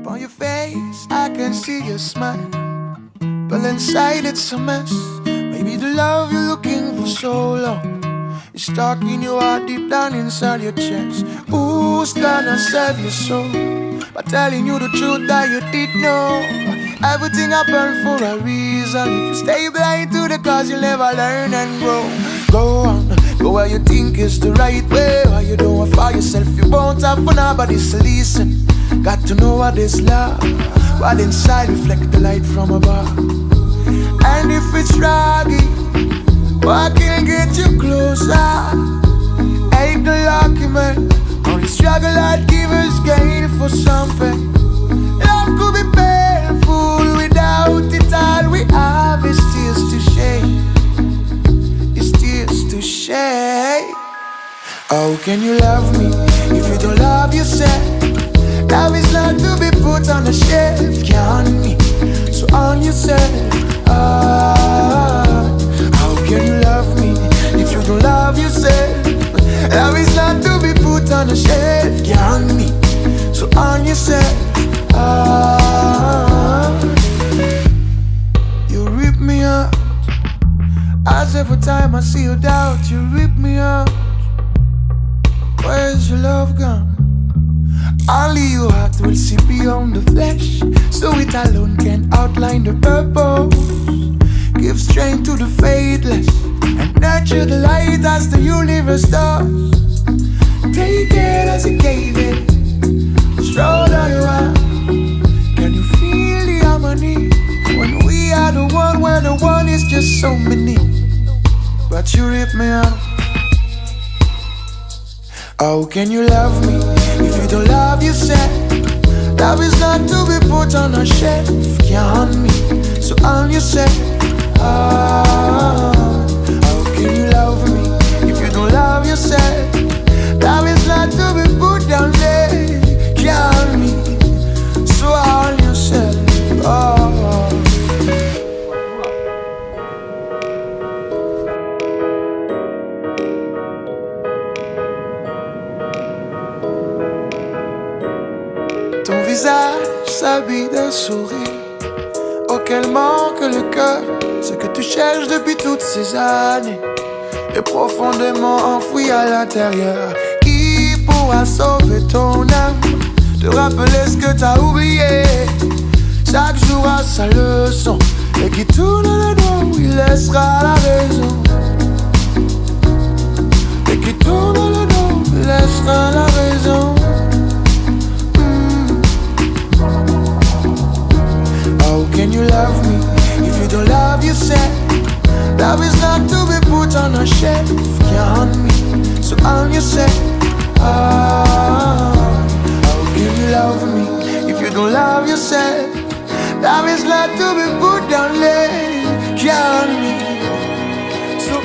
On your face, I can see your smile, but inside it's a mess. Maybe the love you're looking for so long is stuck in your heart deep down inside your chest. Who's gonna save your soul by telling you the truth that you didn't know? Everything happened for a reason. If you stay blind to the cause, you'll never learn and grow. Go on, go where you think is the right way. Why you don't for yourself, you won't have for nobody to listen. Got to know what is love, while inside reflect the light from above. And if it's rocky, what can get you closer? Ain't the lucky man, only struggle that give us gain for something. Love could be painful, without it all we have is tears to shame. It's tears to shame. How can you love me if you don't love yourself? Love is not to be put on a shelf, can't me? So on yourself. How can you love me if you don't love yourself? Love is not to be put on a shelf, can't me? So on yourself. You rip me out, as every time I see you doubt, you rip me out. Where's your love gone? Only your heart will see beyond the flesh, so it alone can outline the purpose. Give strength to the faithless and nurture the light as the universe does. Take it as it gave it, stroll on your heart. Can you feel the harmony when we are the one where the one is just so many? But you rip me out. How can you love me if you don't love yourself? Love is not to be put on a shelf, can't me? So on yourself. How can you love me if you don't love yourself? Love is not to be put down there, can't me? So on yourself. Ton visage s'habille d'un sourire auquel manque le cœur. Ce que tu cherches depuis toutes ces années est profondément enfoui à l'intérieur. Qui pourra sauver ton âme, te rappeler ce que t'as oublié? Chaque jour a sa leçon, et qui tourne le dos, il laissera la raison. Et qui tourne le dos, il laissera la raison. How can you love me if you don't love yourself? Love is not to be put on a shelf, can't me? So on yourself. How can you love me if you don't love yourself? Love is not to be put down there, can't me? So